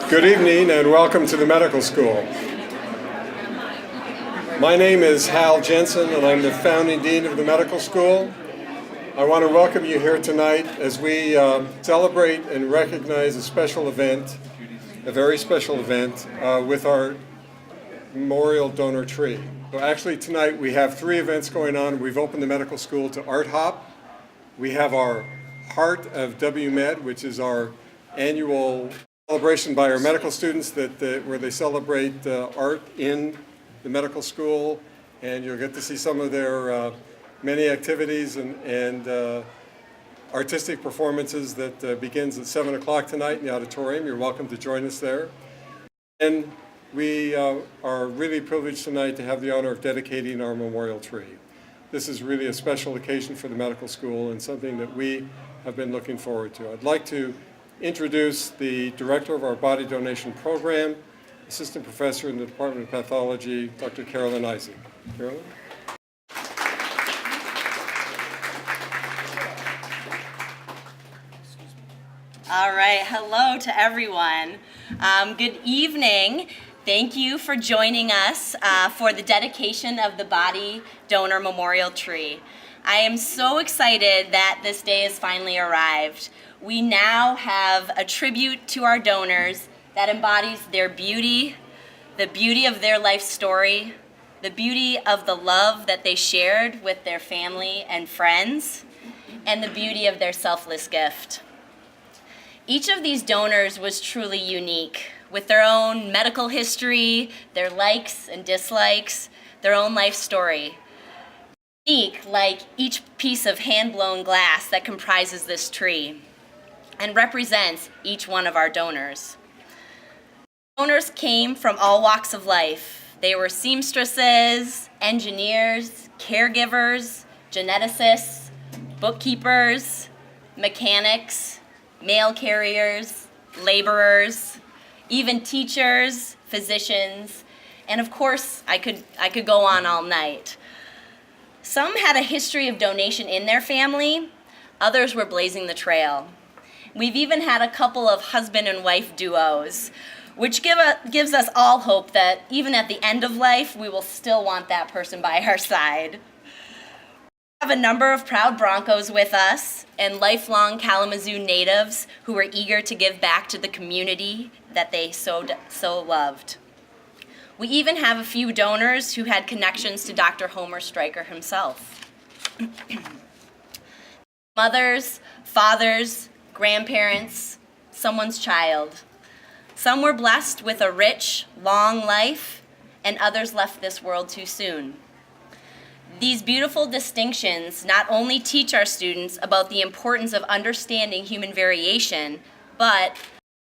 Good evening and welcome to the medical school. My name is Hal Jensen and I'm the founding dean of the medical school. I want to welcome you here tonight as we celebrate and recognize a special event, a very special event with our memorial donor tree. So actually tonight we have 3 events going on. We've opened the medical school to Art Hop. We have our Heart of WMed, which is our annual celebration by our medical students where they celebrate art in the medical school, and you'll get to see some of their many activities and artistic performances that begins at 7 o'clock tonight in the auditorium. You're welcome to join us there. And we are really privileged tonight to have the honor of dedicating our memorial tree. This is really a special occasion for the medical school and something that we have been looking forward to. I'd like to introduce the director of our body donation program, assistant professor in the Department of Pathology, Dr. Carolyn Isaac. Carolyn? All right, hello to everyone. Good evening. Thank you for joining us for the dedication of the Body Donor Memorial Tree. I am so excited that this day has finally arrived. We now have a tribute to our donors that embodies their beauty, the beauty of their life story, the beauty of the love that they shared with their family and friends, and the beauty of their selfless gift. Each of these donors was truly unique, with their own medical history, their likes and dislikes, their own life story. Unique like each piece of hand-blown glass that comprises this tree and represents each one of our donors. Donors came from all walks of life. They were seamstresses, engineers, caregivers, geneticists, bookkeepers, mechanics, mail carriers, laborers, even teachers, physicians, and of course, I could go on all night. Some had a history of donation in their family, others were blazing the trail. We've even had a couple of husband and wife duos, which gives us all hope that even at the end of life, we will still want that person by our side. We have a number of proud Broncos with us and lifelong Kalamazoo natives who are eager to give back to the community that they so loved. We even have a few donors who had connections to Dr. Homer Stryker himself. Mothers, fathers, grandparents, someone's child. Some were blessed with a rich, long life, and others left this world too soon. These beautiful distinctions not only teach our students about the importance of understanding human variation, but,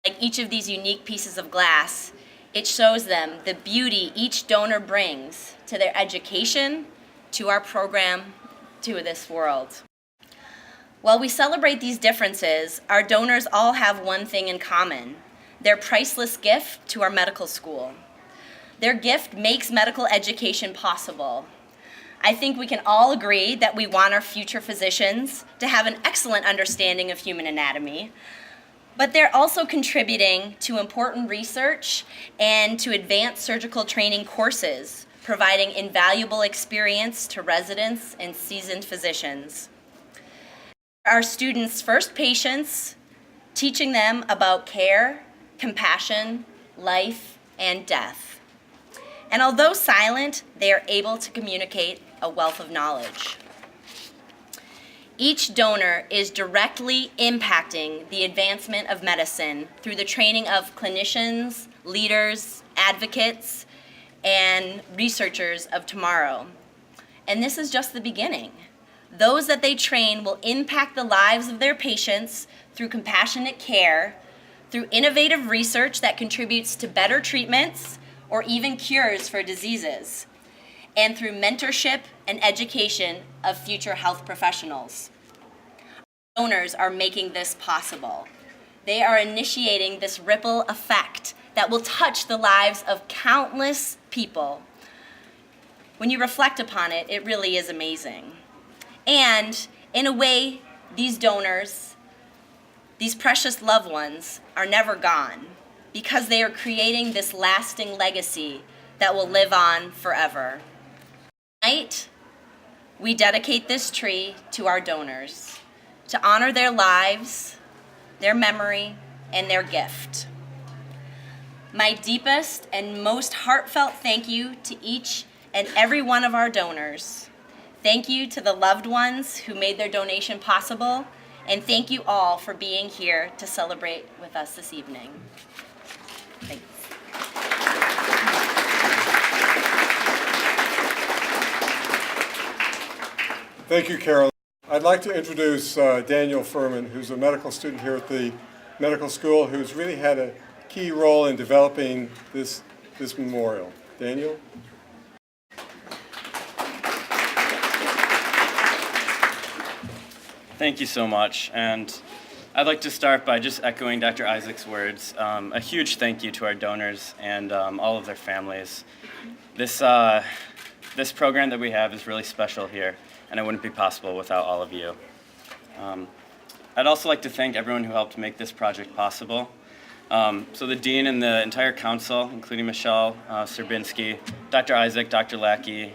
like each of these unique pieces of glass, it shows them the beauty each donor brings to their education, to our program, to this world. While we celebrate these differences, our donors all have one thing in common: their priceless gift to our medical school. Their gift makes medical education possible. I think we can all agree that we want our future physicians to have an excellent understanding of human anatomy, but they're also contributing to important research and to advanced surgical training courses, providing invaluable experience to residents and seasoned physicians. Our students' first patients, teaching them about care, compassion, life, and death. And although silent, they are able to communicate a wealth of knowledge. Each donor is directly impacting the advancement of medicine through the training of clinicians, leaders, advocates, and researchers of tomorrow. And this is just the beginning. Those that they train will impact the lives of their patients through compassionate care, through innovative research that contributes to better treatments or even cures for diseases, and through mentorship and education of future health professionals. Donors are making this possible. They are initiating this ripple effect that will touch the lives of countless people. When you reflect upon it, it really is amazing. And in a way, these donors These precious loved ones are never gone because they are creating this lasting legacy that will live on forever. Tonight, we dedicate this tree to our donors to honor their lives, their memory, and their gift. My deepest and most heartfelt thank you to each and every one of our donors. Thank you to the loved ones who made their donation possible, and thank you all for being here to celebrate with us this evening. Thanks. Thank you, Carol. I'd like to introduce Daniel Furman, who's a medical student here at the medical school, who's really had a key role in developing this memorial. Daniel? Thank you so much, and I'd like to start by just echoing Dr. Isaac's words. A huge thank you to our donors and all of their families. This program that we have is really special here, and it wouldn't be possible without all of you. I'd also like to thank everyone who helped make this project possible. So the Dean and the entire council, including Michelle Serbinsky, Dr. Isaac, Dr. Lackey,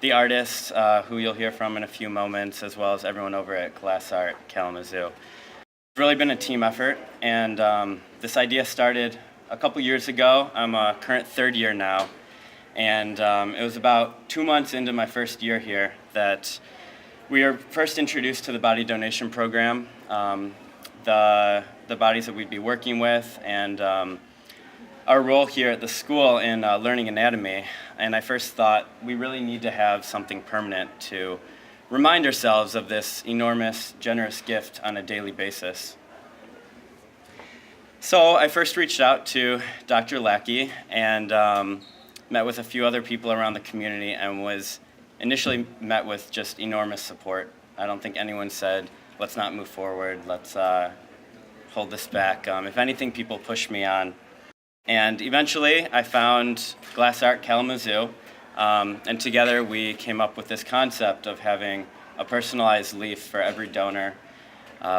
the artists who you'll hear from in a few moments, as well as everyone over at Glass Art Kalamazoo. It's really been a team effort, and this idea started a couple years ago. I'm a current third year now, and it was about 2 months into my first year here that we were first introduced to the body donation program, the bodies that we'd be working with, and our role here at the school in learning anatomy. And I first thought we really need to have something permanent to remind ourselves of this enormous, generous gift on a daily basis. So I first reached out to Dr. Lackey and met with a few other people around the community and was initially met with just enormous support. I don't think anyone said, let's not move forward, let's hold this back. If anything, people pushed me on. And eventually I found Glass Art Kalamazoo, and together we came up with this concept of having a personalized leaf for every donor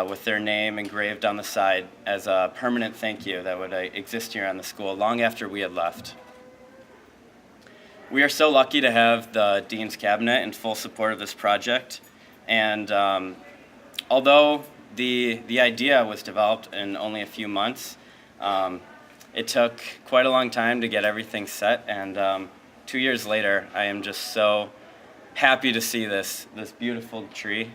with their name engraved on the side as a permanent thank you that would exist here on the school long after we had left. We are so lucky to have the Dean's Cabinet in full support of this project, and although the idea was developed in only a few months, it took quite a long time to get everything set, and 2 years later, I am just so happy to see this beautiful tree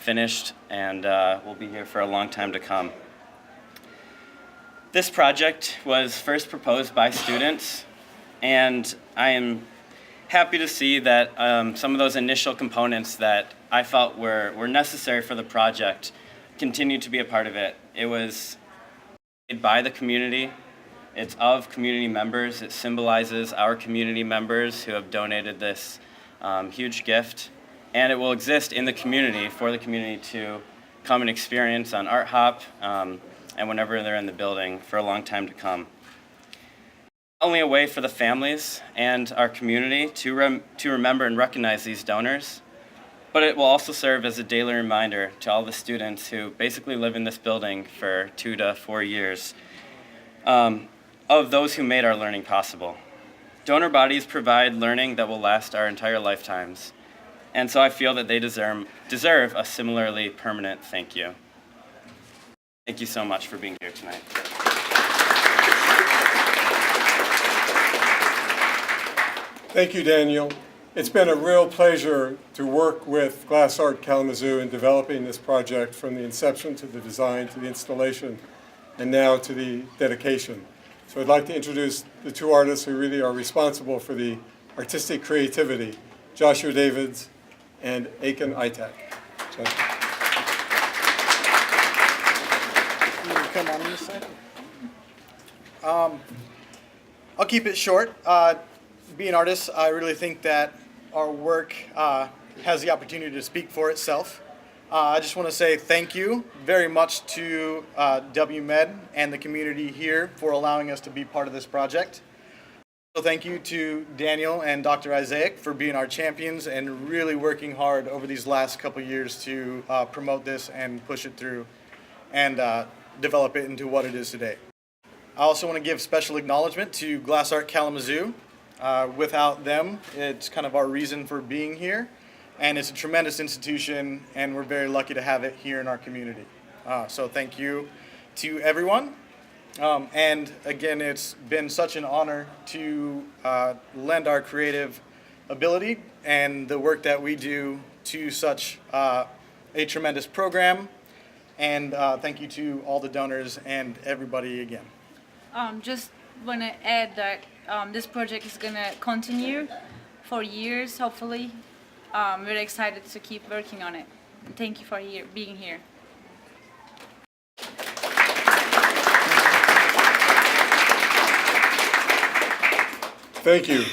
finished, and will be here for a long time to come. This project was first proposed by students, and I am happy to see that some of those initial components that I felt were necessary for the project continue to be a part of it. It was made by the community. It's of community members. It symbolizes our community members who have donated this huge gift. And it will exist in the community for the community to come and experience on Art Hop and whenever they're in the building for a long time to come. Not only a way for the families and our community to remember and recognize these donors, but it will also serve as a daily reminder to all the students who basically live in this building for 2 to 4 years of those who made our learning possible. Donor bodies provide learning that will last our entire lifetimes, and so I feel that they deserve a similarly permanent thank you. Thank you so much for being here tonight. Thank you, Daniel. It's been a real pleasure to work with Glass Art Kalamazoo in developing this project from the inception to the design to the installation and now to the dedication. So I'd like to introduce the two artists who really are responsible for the artistic creativity, Joshua Davids and Aiken Itak. You can come on this side. I'll keep it short. Being artists, I really think that our work has the opportunity to speak for itself. I just want to say thank you very much to WMed and the community here for allowing us to be part of this project. So thank you to Daniel and Dr. Isaac for being our champions and really working hard over these last couple years to promote this and push it through. and develop it into what it is today. I also want to give special acknowledgement to Glass Art Kalamazoo. Without them, it's kind of our reason for being here, and it's a tremendous institution, and we're very lucky to have it here in our community. So thank you to everyone. And again, it's been such an honor to lend our creative ability and the work that we do to such a tremendous program. And thank you to all the donors and everybody again. Just want to add that this project is going to continue for years, hopefully. We're excited to keep working on it. And thank you for being here. Thank you.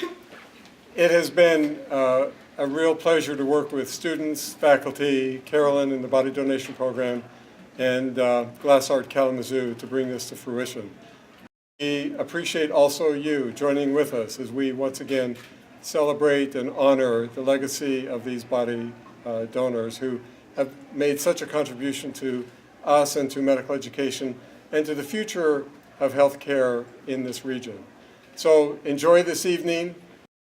It has been a real pleasure to work with students, faculty, Carolyn in the Body Donation Program, and Glass Art Kalamazoo to bring this to fruition. We appreciate also you joining with us as we once again celebrate and honor the legacy of these body donors who have made such a contribution to us and to medical education and to the future of healthcare in this region. So enjoy this evening.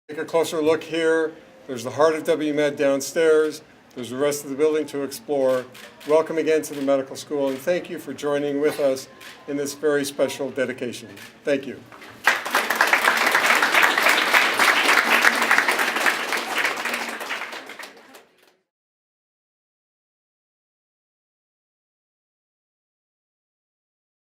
Take a closer look here. There's the heart of WMed downstairs. There's the rest of the building to explore. Welcome again to the medical school, and thank you for joining with us in this very special dedication. Thank you.